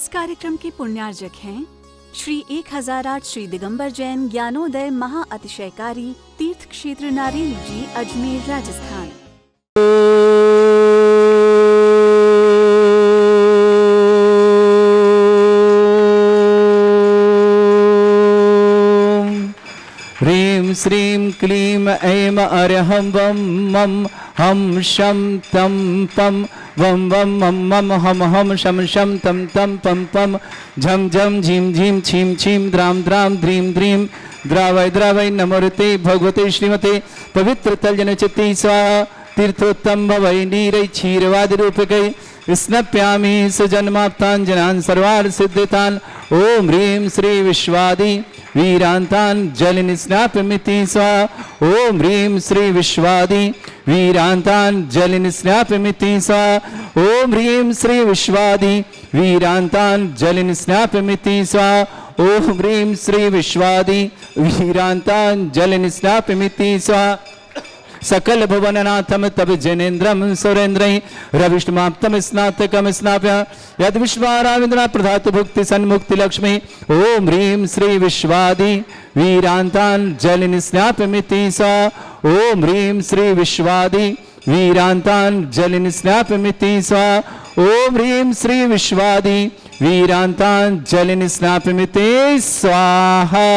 इस कार्यक्रम के पुण्यार्जक हैं श्री 1008 श्री दिगंबर जैन ज्ञानोदय महाअतिशयकारी तीर्थ क्षेत्र नारेल जी, अजमेर, राजस्थान। ह्रीं श्रीं क्लीं ऐं अरहं वं मं हम शं तं पं वं वं मं मं हम हम शं शं तं तं पं पं झं झं झीं झीं छीं छीं द्रां द्रां द्रीं द्रीं द्रावय द्रावय नमोरते भगवते श्रीमते पवित्र तलजन चित्ती स्वाहा। तीर्थोत्तम भवै नीरै क्षीरवादि रूपकै स्नप्यामि सुजन्माप्ताञ्जनान् सर्वार्थ सिद्धितान्। ओम ह्रीं श्री विश्वादि वीरांतान जल निस्नापमिति स्वाहा। ओम ह्रीं श्री विश्वादि वीरांतान जल निस्नापमिति स्वाहा। ओम ह्रीं श्री विश्वादि वीरांतान जल निस्नापमिति स्वाहा। ओम ह्रीं श्री विश्वादि वीरांतान जल निस्नापमिति स्वाहा। सकल भुवननाथम तब जनेन्द्रम सुरेन्द्रं रविष्टमाप्तम स्नातकम स्नाप्य यद विश्वाराविंद्र प्रधातु भुक्ति सन्मुक्ति लक्ष्मी। ओम ह्रीं श्री विश्वादि वीरांतान जल निस्नापमिति स्वाहा। ओम ह्रीं श्री विश्वादि वीरांतान जल निस्नापमिति स्वाहा। ओम ह्रीं श्री विश्वादि वीरांतान जल निस्नापमिति स्वाहा।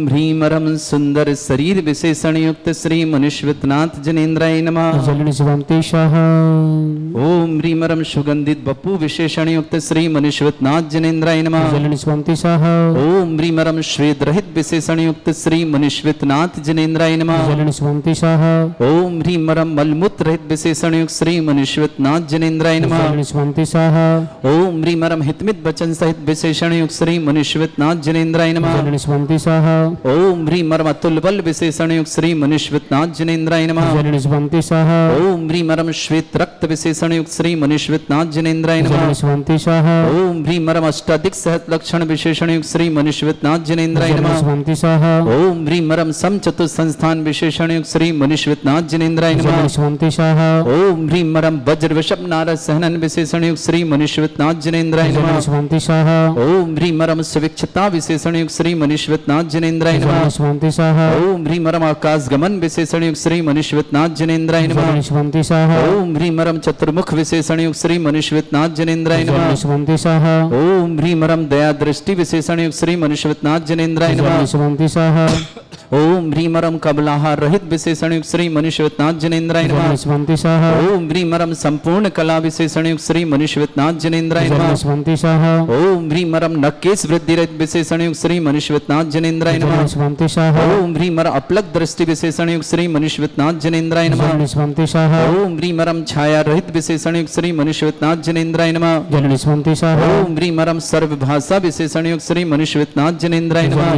ह्रीमरम सुंदर शरीर विशेषण युक्त श्री मनुष्यनाथ जनेन्द्राय नमः। ओम ह्रीमरम सुगंधित बपू विशेषण युक्त श्री मनुष्यनाथ जनेन्द्राय नमः। ओम ह्रीमरम श्वेत रहित विशेषण युक्त श्री मनुष्यनाथ जनेन्द्राय नमः। ओम ह्रीमरम मलमूत्र रहित विशेषण युक्त श्री मनुष्यनाथ जनेन्द्राय नमः। ओम ह्रीमरम हितमित वचन सहित विशेषण युक्त श्री मनुष्यनाथ जनेन्द्राय नमः। ओम ह्रीमरम अतुल बल विशेषण युक्त श्री मनुष्यनाथ जनेन्द्राय नमः। ओम ह्रीमरम श्वेत रक्त विशेषण युक्त श्री मनुष्यनाथ जनेन्द्राय नमः। ओम ह्रीमरम अष्टाधिक सहत लक्षण विशेषण युक्त श्री मनुष्यनाथ जनेन्द्राय नमः। ओम ह्रीमरम सम चतुर संस्थान विशेषण युक्त श्री मनुष्यनाथ जनेन्द्राय नमः। ओम ह्रीमरम वज्र वृषभ नारद सहनन विशेषण युक्त श्री मनुष्यनाथ जनेन्द्राय नमः। ओम ह्रीमरम सुविक्षता विशेषण युक्त श्री मनुष्यनाथ जनेन्द्राय नमः। ओम ह्रीमरम आकाश गमन विशेषण युक्त श्री मनुष्यनाथ जनेन्द्राय नमः। ओम ह्रीमरम चतुर्मुख विशेषण युक्त श्री मनुष्यनाथ जनेन्द्राय नमः। ओम ह्रीमरम दया दृष्टि विशेषण युक्त श्री मनुष्यनाथ जनेन्द्राय नमः। ओम ह्रीमरम कबलाहार रहित विशेषण युक्त श्री मनुष्यनाथ जनेन्द्राय नमः। ओम ह्रीमरम संपूर्ण कला विशेषण युक्त श्री मनुष्यनाथ जनेन्द्राय नमः। ओम ह्रीमरम नक्केश वृद्धि रहित विशेषण युक्त श्री मनुष्यनाथ जनेन्द्राय नमः। ओम ह्रीमरम अपलक दृष्टि विशेषण युक्त श्री मनुष्यनाथ जनेन्द्राय नमः। ओम ह्रीमरम छाया रहित विशेषण युक्त श्री मनुष्यनाथ जनेन्द्राय नमः। ओम ह्रीमरम सर्वभाषा विशेषण युक्त श्री मनुष्यनाथ जनेन्द्राय नमः।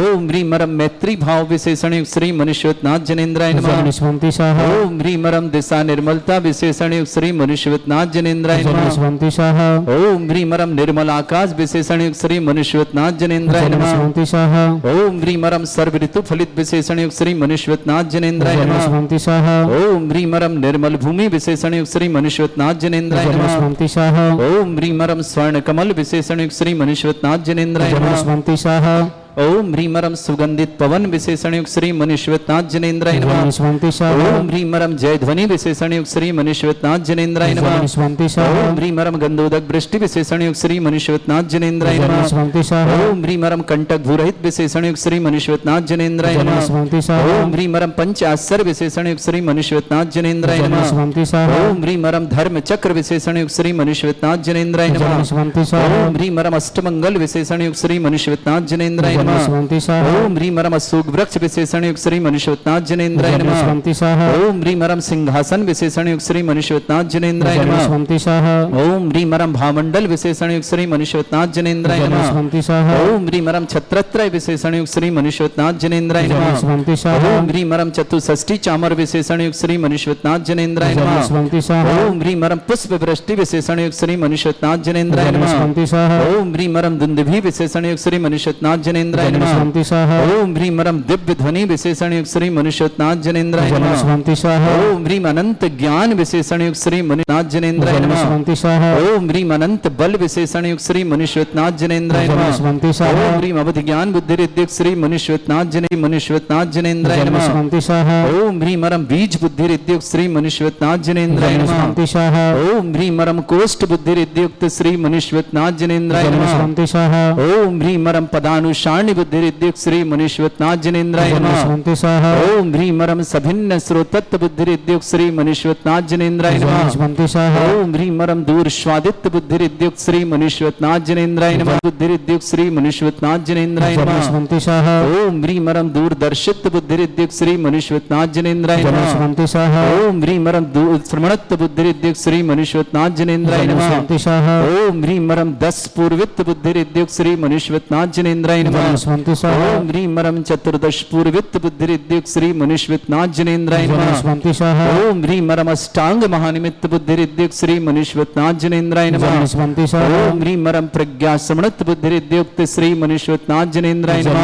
ओम ह्रीमरम मैत्री भाव विशेषण युक्त श्री मनुष्यनाथ जनेन्द्राय नमः। ओम ह्रीमरम दिशा निर्मलता विशेषण युक्त श्री मनुष्यनाथ जनेन्द्राय नमः। ओम ह्रीमरम निर्मल आकाश विशेषण युक्त श्री मनुष्यनाथ जनेन्द्राय नमः। ओम ह्रीमरम सर्व ऋतु फलित विशेषण युक्त श्री मनुष्यनाथ जनेन्द्राय नमः। ओम ह्रीमरम निर्मल भूमि विशेषण युक्त श्री मनुष्यनाथ जनेन्द्राय नमः। ओम ह्रीमरम स्वर्ण कमल विशेषण युक्त श्री मनुष्यनाथ जनेन्द्राय नमः। ओम ह्रीमरम सुगंधित पवन विशेषण युक्त श्री मनुष्यनाथ जनेन्द्राय नमः। ओम ह्रीमरम जय ध्वनि विशेषण युक्त श्री मनुष्यनाथ जनेन्द्राय नमः। ओम ह्रीमरम गंधोदक वृष्टि विशेषण युक्त श्री मनुष्यनाथ जनेन्द्राय नमः। ओम ह्रीमरम कंटक भूरहित विशेषण युक्त श्री मनुष्यनाथ जनेन्द्राय नमः। ओम ह्रीमरम पंच आश्चर्य विशेषण युक्त श्री मनुष्यनाथ जनेन्द्राय नमः। ओम ह्रीमरम धर्म चक्र विशेषण युक्त श्री मनुष्यनाथ जनेन्द्राय नमः। ओम ह्रीमरम अष्टमंगल विशेषण युक्त श्री मनुष्यनाथ जनेन्द्राय ओम ह्रीमरम अशोक वृक्ष विशेषण युक्त श्री मनुष्यनाथ जनेन्द्राय नमः। ओम ह्रीमरम सिंहासन विशेषण युक्त श्री मनुष्यनाथ जनेन्द्राय नमः। ओम ह्रीमरम भामंडल विशेषण युक्त श्री मनुष्यनाथ जनेन्द्राय नमः। ओम ह्रीमरम छत्रत्रय विशेषण युक्त श्री मनुष्यनाथ जनेन्द्राय नमः। ओम ह्रीमरम चतुष्षष्टि चामर विशेषण युक्त श्री मनुष्यनाथ जनेन्द्राय नमः। ओम ह्रीमरम पुष्प वृष्टि विशेषण युक्त श्री मनुष्यनाथ जनेन्द्राय नमः। ओम ह्रीमरम दुंदुभि विशेषण युक्त श्री मनुष्यनाथ जनेन्द्राय जनेन्द्राय नमः। ओम ह्रीम रम दिव्य ध्वनि विशेषण युक्त श्री मनुष्यनाथ जनेन्द्राय नमः। ओम ह्रीम अनंत ज्ञान विशेषण युक्त श्री मनुष्यनाथ जनेन्द्राय नमः। ओम ह्रीम अनंत बल विशेषण युक्त श्री मनुष्यनाथ जनेन्द्राय नमः। ओम ह्रीम अवधि ज्ञान बुद्धि रिद्धिक श्री मनुष्यनाथ जनेन्द्राय नमः। ओम ह्रीम रम बीज बुद्धि रिद्धिक श्री मनुष्यनाथ जनेन्द्राय नमः। ओम ह्रीम रम कोष्ठ बुद्धि रिद्धियुक्त श्री मनुष्यनाथ जनेन्द्राय नमः। ओम ह्रीम रम पदानुसारणी बुद्धि रिद्धियुक्त श्री मनुष्यनाथ जनेन्द्राय नमः। ओम ह्रीम रम सभिन्न स्रोतत्व बुद्धि रिद्धियुक्त श्री मनुष्यनाथ जनेन्द्राय नमः। ओम ह्रीम रम दूर स्वादित्य बुद्धि रिद्धियुक्त श्री मनुष्यनाथ जनेन्द्राय नमः। बुद्धि रिद्धियुक्त श्री मनुष्यनाथ जनेन्द्राय नमः। ओम ह्रीम रम दूरदर्शित्व बुद्धि रिद्धियुक्त श्री मनुष्यनाथ जनेन्द्राय नमः। ओम ह्रीम रम श्रवणत्व बुद्धि रिद्धियुक्त श्री मनुष्यनाथ जनेन्द्राय नमः। ओम ह्रीम रम 10 पूर्वित्व बुद्धि रिद्धियुक्त श्री मनुष्यनाथ जनेन्द्राय नमः। ओम ह्रीम रम 14 पूर्वित्व बुद्धि रिद्धियुक्त श्री मनुष्यनाथ जनेन्द्राय नमः। ओम ह्रीम रम अष्टांग महानिमित्त बुद्धि रिद्धियुक्त श्री मनुष्यनाथ जनेन्द्राय नमः। ओम ह्रीम रम प्रज्ञा समणत्व बुद्धि रिद्धियुक्त श्री मनुष्यनाथ जनेन्द्राय नमः।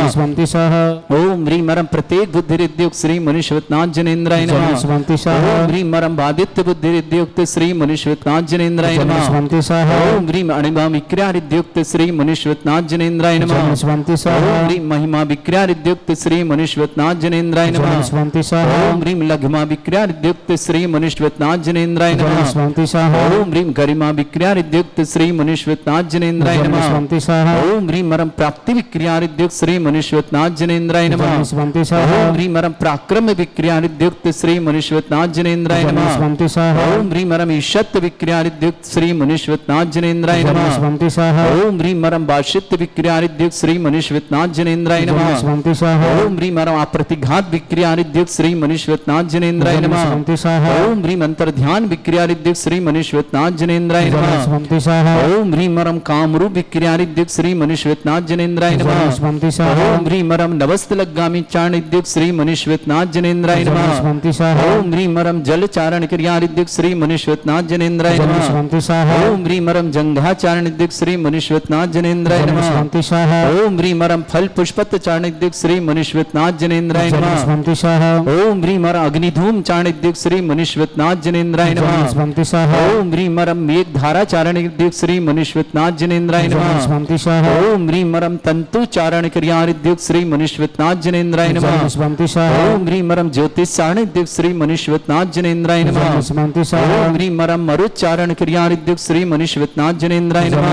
ओम ह्रीम रम प्रत्येक बुद्धि रिद्धियुक्त श्री मनुष्यनाथ जनेन्द्राय नमः। ओम ह्रीम रम बादित्य बुद्धि रिद्धियुक्त श्री मनुष्यनाथ जनेन्द्राय नमः। ओम ह्रीम अणिमा विक्रिया रिद्धियुक्त श्री मनुष्यनाथ जनेन्द्राय नमः। ओम ह्रीम महिमा विक्रिया रिद्धियुक्त श्री मनुष्यनाथ जनेन्द्राय नमः। ओम ह्रीम लघिमा विक्रिया रिद्धियुक्त श्री मनुष्यनाथ जनेन्द्राय नमः। ओम ह्रीम गरिमा विक्रिया रिद्धियुक्त श्री मनुष्यनाथ जनेन्द्राय नमः। ओम ह्रीम रम प्राप्ति विक्रिया रिद्धियुक्त श्री मनुष्यनाथ जनेन्द्राय नमः। ओम ह्रीम रम पराक्रम विक्रिया रिद्धियुक्त श्री मनुष्यनाथ जनेन्द्राय नमः। ओम ह्रीम रम ईशत्व विक्रिया रिद्धियुक्त श्री मनुष्यनाथ जनेन्द्राय नमः। ओम ह्रीम रम वाशित्व विक्रिया रिद्धियुक्त श्री मनुष्यनाथ जनेन्द्राय नमः। ओम ह्रीम रम अप्रतिघात विक्रिया रिद्धियुक्त श्री मनुष्यनाथ जनेन्द्राय नमः। ओम ह्रीम अंतर्ध्यान विक्रिया रिद्धियुक्त श्री मनुष्यनाथ जनेन्द्राय नमः। ओम ह्रीम रम कामरूप विक्रिया रिद्धियुक्त श्री मनुष्यनाथ जनेन्द्राय नमः। ओम ह्रीम रम नवस्तलगामी चारण रिद्धियुक्त श्री मनुष्यनाथ जनेन्द्राय नमः। ओम ह्रीम रम जल चारण क्रिया रिद्धियुक्त श्री मनुष्यनाथ जनेन्द्राय नमः। ओम ह्रीम रम जंघाचारण रिद्धियुक्त श्री मनुष्यनाथ जनेन्द्राय नमः। ओम ह्रीम रम फल पुष्पत चारण रिद्धियुक्त श्री मनुष्यनाथ जनेन्द्राय नमः। ओम ह्रीम रम अग्निधूम चारण रिद्धियुक्त श्री मनुष्यनाथ जनेन्द्राय नमः। ओम ह्रीम रम मेघ धारा चारण रिद्धियुक्त श्री मनुष्यनाथ जनेन्द्राय नमः। ओम ह्रीम रम तंतु चारण क्रिया रिद्धियुक्त श्री मनुष्यनाथ जनेन्द्राय नमः। ओम ह्रीम रम ज्योतिष चारण रिद्धियुक्त श्री मनुष्यनाथ जनेन्द्राय नमः। ओम ह्रीम रम मरुच्चारण क्रिया रिद्धियुक्त श्री मनुष्यनाथ जनेन्द्राय नमः।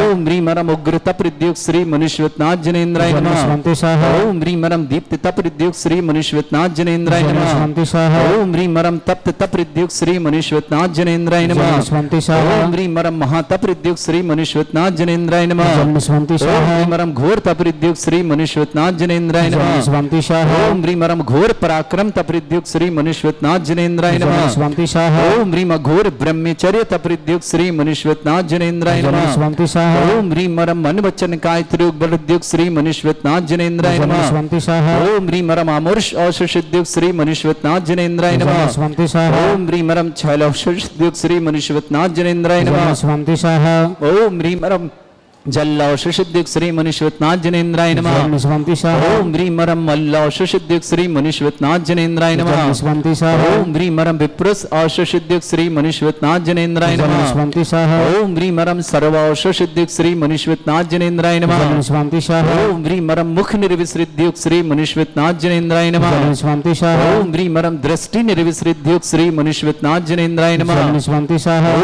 ओम ह्रीम रम उग्र तप रिद्धियुक्त श्री मनुष्यनाथ जनेन्द्राय नमः। ओम ह्रीम रम दीप्त तप रिद्धियुक्त श्री मनुष्यनाथ जनेन्द्राय नमः। ओम ह्रीम रम तप्त तप रिद्धियुक्त श्री मनुष्यनाथ जनेन्द्राय नमः। ओम ह्रीम रम महातप रिद्धियुक्त श्री मनुष्यनाथ जनेन्द्राय नमः। ओम ह्रीम रम घोर तप रिद्धियुक्त श्री मनुष्यनाथ जनेन्द्राय नमः। ओम ह्रीम रम घोर पराक्रम तप रिद्धियुक्त श्री मनुष्यनाथ जनेन्द्राय नमः। ओम ह्रीम घोर ब्रह्मचर्य तप रिद्धियुक्त श्री मनुष्यनाथ जनेन्द्राय नमः। ओम ह्रीम रम मन वचन काय त्रियुग बल रिद्धियुक्त श्री मनुष्यनाथ जनेन्द्राय नमः। ओम ह्रीम रम अमृष औषध रिद्धियुक्त श्री मनुष्यनाथ जनेन्द्राय नमः। ओम ह्रीम रम छैल औषध रिद्धियुक्त श्री मनुष्यनाथ जनेन्द्राय नमः। ओम ह्रीम रम जल्लौषधियुक्त श्री मनुष्यनाथ जनेन्द्राय नमः। ओम ह्रीम रम मल्लौषधियुक्त श्री मनुष्यनाथ जनेन्द्राय नमः। ओम ह्रीम रम विप्रस औषधियुक्त श्री मनुष्यनाथ जनेन्द्राय नमः। ओम ह्रीम रम सर्वौषधियुक्त श्री मनुष्यनाथ जनेन्द्राय नमः। ओम ह्रीम रम मुख निर्विसृद्युक्त श्री मनुष्यनाथ जनेन्द्राय नमः। ओम ह्रीम रम दृष्टि निर्विसृद्युक्त श्री मनुष्यनाथ जनेन्द्राय नमः।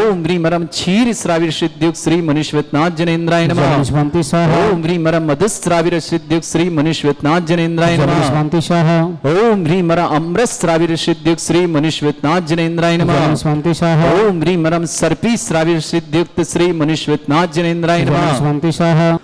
ओम ह्रीम रम क्षीर श्राविषिद्युक्त श्री मनुष्यनाथ जनेन्द्राय ओम ह्रीम रम मधुस्राविर सिद्धियुक्त श्री मनुष्यनाथ जनेन्द्राय नमः। ओम ह्रीम रम अमृत श्राविर सिद्धियुक्त श्री मनुष्यनाथ जनेन्द्राय नमः। ओम ह्रीम रम सर्पी श्राविर सिद्धियुक्त श्री मनुष्यनाथ जनेन्द्राय नमः।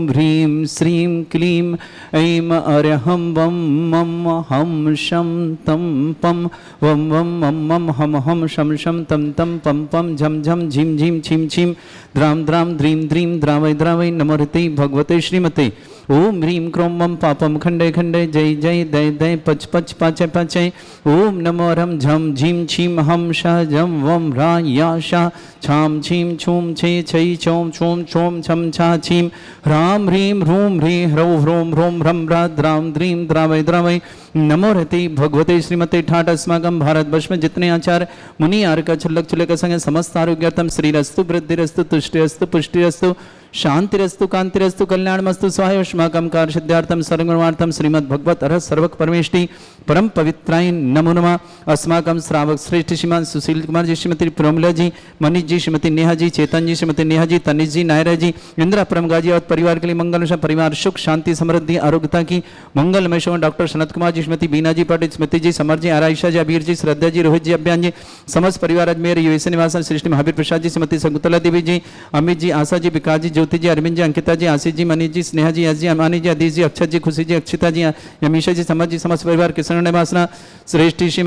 ह्रीम श्रीम क्लीम ऐम अरहम वम मम हम शम तम पम वम वम मम मम हम हम शम शम तम तम पम पम झम झम झिम झिम छिम छिम द्राम द्राम द्रीम द्रीम द्रावय द्रावय नमोते भगवते श्रीमते ओम ह्रीं क्रों मम पापम खंडे खंडे जय जय दय दय पच पच पाचय पाचय ओम नमो रम झम झीम छीम हम शा जम वम रा या शा छाम छीम छूम छे छै चोम छोम छोम छम छा छीम ह्राम ह्रीं ह्रूं ह्रीं ह्रौं ह्रों ह्रों ह्रम ह्रा द्राम द्रीं द्रावय द्रावय नमो रहते भगवते श्रीमते ठाट अस्माकम भारतवर्ष में जितने आचार्य मुनि आर्य छुल्लक छुल्लक संग समस्त आरोग्यर्थम श्रीरस्तु वृद्धिरस्तु तुष्टिरस्तु पुष्टिरस्तु शांतिरस्तु कांतिरस्तु कल्याणमस्तु स्वाहायुष्माकं कार्य सिद्धार्थम सर्वगुणार्थम श्रीमद् भगवत अरहत सर्वक परमेष्टि परम पवित्राय नमो नमः। अस्माकं श्रावक श्रेष्ठ श्रीमान सुशील कुमार जी, श्रीमती प्रमला जी, मनीष जी, श्रीमती नेहा जी, चेतन जी, श्रीमती नेहा जी, तनिष जी, नायरा जी, इंदिरा परम गाजियावत परिवार के लिए मंगल परिवार सुख शांति समृद्धि आरोग्यता की मंगलमय शुभ। डॉक्टर सनत कुमार जी, श्रीमती बीना जी पाटिल, स्मृति जी, समर जी, आराइशा जी, अबीर जी, श्रद्धा जी, रोहित जी, अभियान जी, समस्त परिवार अजमेर यूएसए निवासी श्री महावीर प्रसाद जी, श्रीमती शकुंतला देवी जी, अमित जी, आशा जी, विकास जी, ज्योति जी, अरविंद जी, अंकिता जी, आशीष जी, मनीष जी, स्नेहा जी, यश जी, अमानी जी, अदीश जी, अक्षत जी, खुशी जी, अक्षिता जी, यमीशा जी, समझ जी, समस्त परिवार किशन निवासना श्रेष्ठ श्री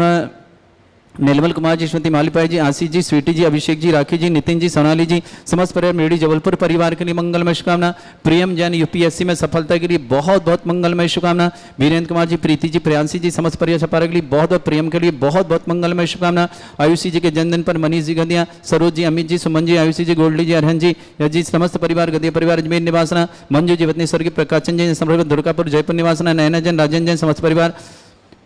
निर्मल कुमार जी, श्रीमती मालीपाई जी, आशीष जी, स्वीटी जी, अभिषेक जी, राखी जी, नितिन जी, सोनाली जी, समस्त परिवार मेरी जबलपुर परिवार के लिए मंगलमय शुभकामना। प्रियम जैन यूपीएससी में सफलता के लिए बहुत बहुत मंगलमय शुभकामना। वीरेंद्र कुमार जी, प्रीति जी, प्रियांशी जी, समस्त परिवार छपारा के लिए बहुत बहुत, प्रियम के लिए बहुत बहुत मंगलमय शुभकामना। आयुषी जी के जन्मदिन पर मनीष जी गदिया, सरोज जी, अमित जी, सुमन जी, आयुषी जी, गोल्डी जी, अरहन जी, यश जी, समस्त परिवार गदिया परिवार अजमेर निवासना, मंजू जी, पत्नी स्वर्गीय प्रकाशन जी, समर्पित दुर्गापुर जयपुर निवासना, नयना जैन, राजन जैन, समस्त परिवार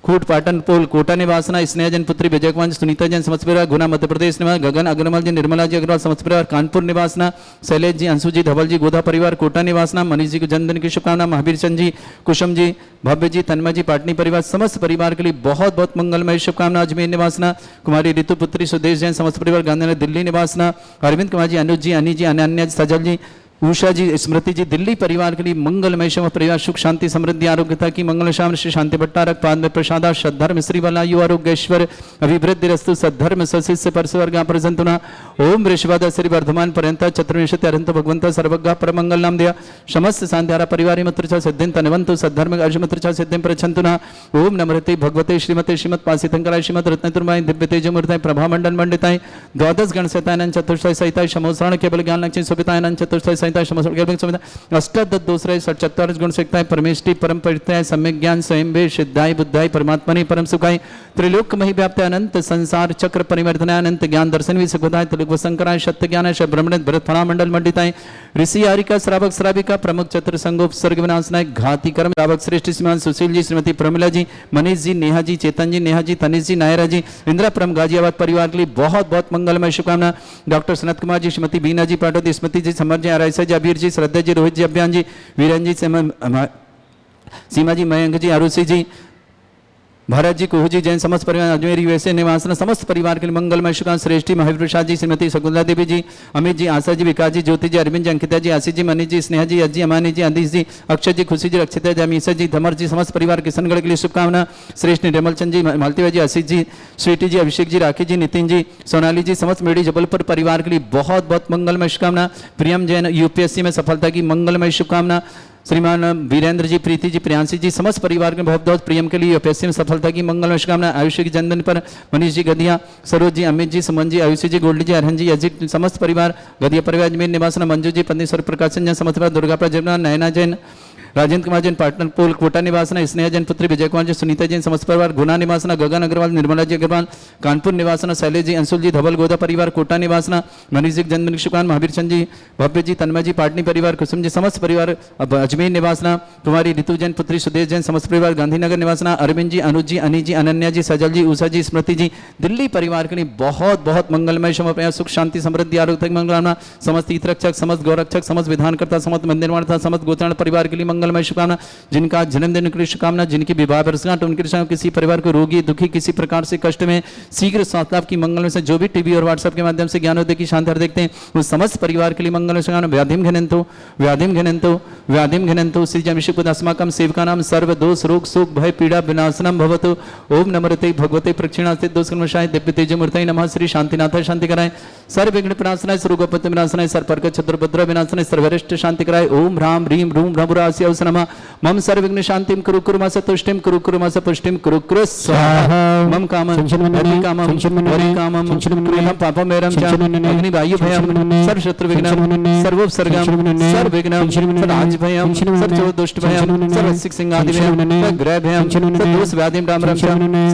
खूट पाटन पोल कोटा निवासना, स्नेहा जैन पुत्री विजय कुमार, सुनीता जैन, समस्त परिवार गुना मध्य प्रदेश निवास, गगन अग्रवाल जी, निर्मला जी अग्रवाल, समस्त परिवार कानपुर निवासना, शैलेश जी, अंशु जी, धवल जी, गोधा परिवार कोटा निवासना, मनीष जी को जन्मदिन की शुभकामना, महावीर चंद जी, कुसुम जी, भव्य जी, तन्मय जी, पाटनी परिवार, समस्त परिवार के लिए बहुत बहुत मंगलमय शुभकामना। अजमेर निवासना, कुमारी ऋतु पुत्री सुदेश जैन, समस्त परिवार गांधीनगर दिल्ली निवासना, अरविंद कुमार जी, अनुज जी, अनी जी, अनन्या जी, सजल जी, उषा जी, स्मृति जी, दिल्ली परिवार के लिए मंगलमय शुभ परिवार सुख शांति समृद्धि आरोग्यता की मंगल शाम। श्री शांति भट्टारक पाद में प्रसादा सद्धर्म श्री वलायु आरोग्येश्वर अभिवृद्धि रस्तु सद्धर्म सशिष्य परसवर्गा प्रसंतुना ओम ऋषवाद श्री वर्धमान पर्यंत चतुर्विंशति अरंत भगवंत सर्वज्ञ परमंगल नाम दिया समस्त शांतिहारा परिवार मत्र सिद्धिं तनवंतु सद्धर्म अर्जुमत्र सिद्धिं प्रचंतुना ओम नमृते भगवते श्रीमते श्रीमद पासितंकराय श्रीमद रत्नतुर्माय दिव्य तेजमूर्ताय प्रभा मंडल मंडिताय द्वादश गण सहितानंद चतुर्थाय सहिताय समोसरण केवल ज्ञान लक्ष्मी सुभितानंद चतुर्थाय दूसरे सचत्वारिश गुण सिखता है परमेष्टि परम परिताय सम्यक ज्ञान स्वयं वे सिद्धाय बुद्धाय परमात्मनि परम सुखाय त्रिलोक मही व्याप्त अनंत संसार चक्र परिवर्तनाय अनंत ज्ञान दर्शन भी सुखदाय त्रिलोक शंकराय सत्य ज्ञान ब्रह्मण भरत फणा मंडल मंडिताय ऋषि आरिका श्रावक श्राविका प्रमुख चतुर संगोप सर्ग विनाशनाय घाती कर्म श्रावक श्रेष्ठ श्रीमान सुशील जी श्रीमती प्रमिला जी मनीष जी नेहा जी चेतन जी नेहा जी तनिष जी नायरा जी इंदिरा परम गाजियाबाद परिवार के लिए बहुत बहुत मंगलमय शुभकामना। डॉक्टर सनत कुमार जी श्रीमती बीना जी पाटोदी स्मृति जी समर जी आराइसा जी अबीर जी श्रद्धा जी रोहित जी अभियान जी वीरन जी सीमा जी मयंक जी आरुषि जी भारत जी कुहू जी जैन समस्त परिवार अजमेर यूएसए निवासना समस्त परिवार के लिए मंगलमय शुभकामना। श्रेष्ठी महावीर प्रसाद जी श्रीमती शकुंतला देवी जी अमित जी आशा जी विकास जी ज्योति जी अरविंद जी अंकिता जी आशीष जी मनीष जी स्नेहा जी अजी अमानी जी अदीश जी अक्षय जी खुशी जी रक्षिता जी अमीशा जी धमर जी समस्त परिवार किशनगढ़ के लिए शुभकामना। श्रेष्ठ निर्मल चंद जी मालतीवा जी आशीष जी स्वीटी जी अभिषेक जी राखी जी नितिन जी सोनाली जी समस्त मेडी जबलपुर परिवार के लिए बहुत बहुत मंगलमय शुभकामना। प्रियम जैन यूपीएससी में सफलता की मंगलमय शुभकामना। श्रीमान वीरेंद्र जी प्रीति जी प्रियांशी जी समस्त परिवार के बहुत बहुत प्रियम के लिए यूपीएससी में सफलता की मंगलमय शुभकामना। आयुष्य के जन्मदिन पर मनीष जी गदिया सरोज जी अमित जी सुमन जी आयुषी जी गोल्डी जी अरहन जी अजीत समस्त परिवार गदिया परिवार अजमेर निवासना मंजू जी पत्नी स्वर प्रकाशन जैन समस्त परिवार दुर्गा प्रजन नयना जैन राजेंद्र कुमार जैन पाटन पोल कोटा निवासना स्नेहा जैन पुत्री विजय कुमार जी सुनीता जैन समस्त परिवार गुना निवासना गगन अग्रवाल निर्मला जी अग्रवाल कानपुर निवासना शैलेश जी अंशुल जी धवल गोदा परिवार कोटा निवासना मनीष जी जन्मदिन शुभकामना। महावीर चंद जी भव्य जी तन्मय जी पाटनी परिवार कुसुम जी समस्त परिवार अजमेर निवासना कुमारी ऋतु जैन पुत्री सुदेश जैन समस्त परिवार गांधीनगर निवासना अरविंद जी अनुज जी अनी जी अनन्या जी सजल जी उषा जी स्मृति जी दिल्ली परिवार के लिए बहुत बहुत मंगलमय शुभ सुख शांति समृद्धि आरोग्य मंगलकामना। समस्त हितरक्षक समस्त गौरक्षक समस्त विधानकर्ता समस्त मंदिर निर्माण समस्त गोचरण परिवार के लिए मंगलमय शुभकामना। जिनका जन्मदिन की शुभकामना जिनकी विवाह वर्षगांठ उनके किसी परिवार को रोगी दुखी किसी प्रकार से कष्ट में शीघ्र स्वास्थ्य लाभ की मंगल से जो भी टीवी और व्हाट्सएप के माध्यम से ज्ञानोदय की शांति देखते हैं उस समस्त परिवार के लिए मंगल शुभकामना। व्याधिम घनंतो व्याधिम घनंतो व्याधिम घनंतो श्री अभिषेक अस्माकं सेवका नाम सर्व दोष रोग शोक भय पीड़ा विनाशनम भवतु ओम नमरते भगवते प्रक्षिणास्ते दोष कर्मशाय दिव्य तेजमूर्तये नमः। श्री शांतिनाथाय शांति कराय सर्व विघ्न विनाशनाय सर्वगोपति विनाशनाय सर्वपर्क छत्रभद्र विनाशनाय सर्वरिष्ट शांति कराय ओम राम ह्रीं रूम भ्रमरास्य विद्यावस नमः मम सर्वविघ्न शांतिम कुरु कुरु मा सतुष्टिम कुरु कुरु मा सपुष्टिम कुरु कुरु स्वाहा मम कामं अति कामं वरि कामं क्रीडं पापमेरं च अग्नि वायु भयं सर्व शत्रु विघ्नं सर्वोपसर्गं सर्वविघ्नं सर्वराज भयं सर्व दुष्ट भयं सर्व सिक सिंहादि भयं सर्वग्रह भयं सर्वदोष व्याधिं डामरं च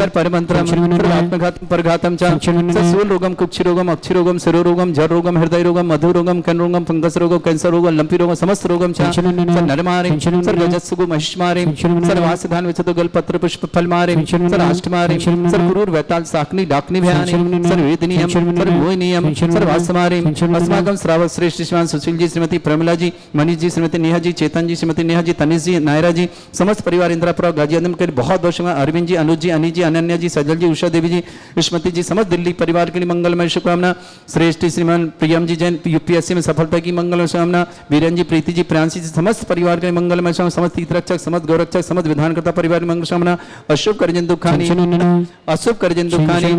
सर्व परमंत्रं सर्वात्मघातं परघातं च सर्वशूल रोगं कुक्षि रोगं अक्षि रोगं शिरो रोगं जर रोगं हृदय रोगं मधु रोगं कर्ण रोगं फंगस रोगं कैंसर रोगं लंपी रोगं समस्त रोगं च नरमारे सर्वजत्सुगु महिष्मारे सर्वासधान विचतो गल पत्र पुष्प फल मारे सर्वाष्टमारे सर्वक्रूर वैताल साकनी डाकनी भयानी सर्वेदनीयम सर्वोयनीयम सर्वासमारे अस्माकं श्रावक श्रेष्ठ श्रीमान सुशील जी श्रीमती प्रमिला जी मनीष जी श्रीमती नेहा जी चेतन जी श्रीमती नेहा जी तनिष जी नायरा जी समस्त परिवार इंदिरापुरा गाजियादम के बहुत बहुत शुभकामनाएं अरविंद जी अनुज जी अनी जी अनन्या जी सजल जी उषा देवी जी स्मृति जी समस्त दिल्ली परिवार के लिए मंगलमय शुभकामना श्रेष्ठ श्रीमान प्रियम जी जैन यूपीएससी में सफलता की मंगलमय शुभकामना वीरेन जी प्रीति जी प्रियांशी जी समस्त परिवार के लिए मंगलमय शुभकामना समस्त तीर्थरक्षक समस्त गौरक्षक समस्त विधानकर्ता परिवार मंगल शुभकामना अशुभ करजन दुखानी अशुभ करजन दुखानी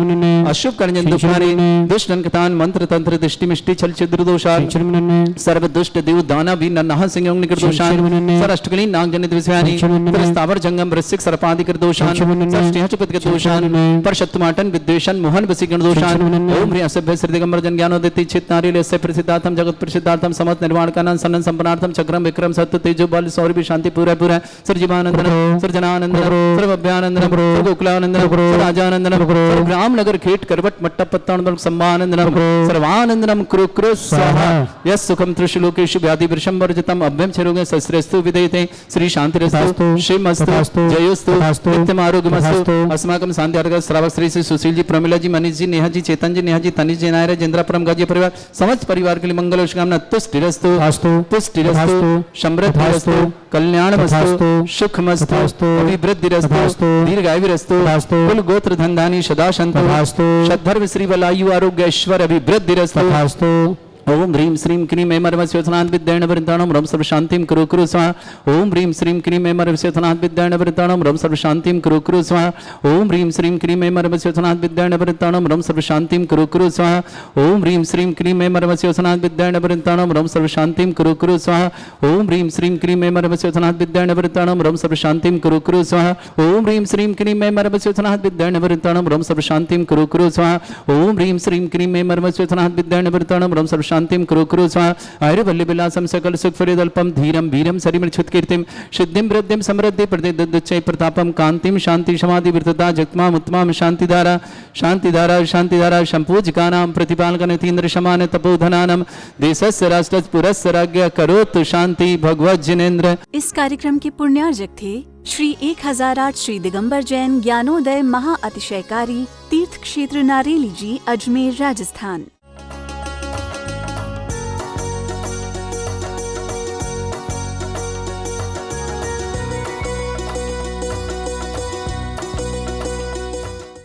अशुभ करजन दुखानी दुष्ट ननकतान मंत्र तंत्र दृष्टि मिष्टि छल छिद्र दोषान सर्व दुष्ट देव दाना भी नन्हा सिंह निकर दोषान सर अष्टकली नाग जनित विषयानी स्थावर जंगम वृश्चिक सर्पादि कर दोषान सष्टिह चुपित कर दोषान पर शत्रुमाटन विद्वेषण मोहन वसीकरण दोषान ओम ह्री असभ्य श्री दिगंबर जन ज्ञानोदिति चित नारी से प्रसिद्धार्थम जगत प्रसिद्धार्थम समस्त निर्वाण कानन सनन संपन्नार्थम चक्रम विक्रम सत्य तेजो बल सौरभि शांति पूरा पूरा सर्वजीवानंदन सर्वजनानंदन सर्वभ्यानंदन सर्वगोकुलानंदन सर्वराजानंदन सर्वग्राम नगर खेट करवट मट्टा पत्तानंदन सम्मानंदनम सर्वानंदनम कुरु कुरु स्वाहा यस सुखम त्रिशलोकेषु व्याधि वृषम वर्जितम अभ्यम छरोगे सस्रेस्तु विदेते श्री शांतिरस्तु श्रीमस्तु जयोस्तु नित्यम आरोग्यमस्तु अस्माकं शांति आरोग्य श्रावक श्री सुशील जी प्रमिला जी मनीष जी नेहा जी चेतन जी नेहा जी तनिष जी नायरा जेंद्रापुरम गाजी परिवार समस्त परिवार के लिए मंगल शुभकामना तुष्टिरस्तु समृद्धिरस्तु कल्याणमस्तु सुखमस्तु अभिवृद्धिरस्तु दीर्घायुरस्तु कुल गोत्र धनधानी सदा सन्तु शद्धर्व श्री बलायु आरोग्य ऐश्वर्य अभिवृद्धिरस्तु ओम ह्रीं श्रीं क्रीं ऐमरवस्योथनाथ विद्याण वृंदाणम रम सर्व शांतिम कुरु कुरु स्वाहा ओम ह्रीं श्रीं क्रीं ऐमरवस्योथनाथ विद्याण वृंदाणम रम सर्व शांतिम कुरु कुरु स्वाहा ओम ह्रीं श्रीं क्रीं ऐमरवस्योथनाथ विद्याण वृंदाणम रम सर्व शांतिम कुरु कुरु स्वाहा ओम ह्रीं श्रीं क्रीं ऐमरवस्योथनाथ विद्याण वृंदाणम रम सर्व शांतिम कुरु कुरु स्वाहा ओम ह्रीं श्रीं क्रीं ऐमरवस्योथनाथ विद्याण वृंदाणम रम सर्व शांतिम कुरु कुरु स्वाहा ओम ह्रीं श्रीं क्रीं ऐमरवस्योथनाथ विद्याण वृंदाणम रम सर्व शांतिम कुरु कुरु स्वाहा ओम ह्रीं श्रीं क्रीं ऐमरवस्योथनाथ विद्याण वृंदाणम रम सर्व शांतिम कुरु कुरु स्वाहा आयुर्वल्ली विलासम सकल सुख फरिदल्पम धीरम वीरम सरिमृच्छुत कीर्तिम सिद्धिम वृद्धिम समृद्धि प्रदेदुच्चै प्रतापम कांतिम शांति समाधि वृद्धता जगमाम उत्तमाम शांतिधारा शांतिधारा शांतिधारा संपूजकानां प्रतिपालकनतीन्द्र शमान तपोधनानां देशस्य राष्ट्रस्य पुरस्य राज्ञ करोतु शांति भगवत जिनेन्द्र। इस कार्यक्रम के पुण्यार्जक थे श्री 1008 श्री दिगंबर जैन ज्ञानोदय महा अतिशयकारी तीर्थ क्षेत्र नारेली जी, अजमेर, राजस्थान।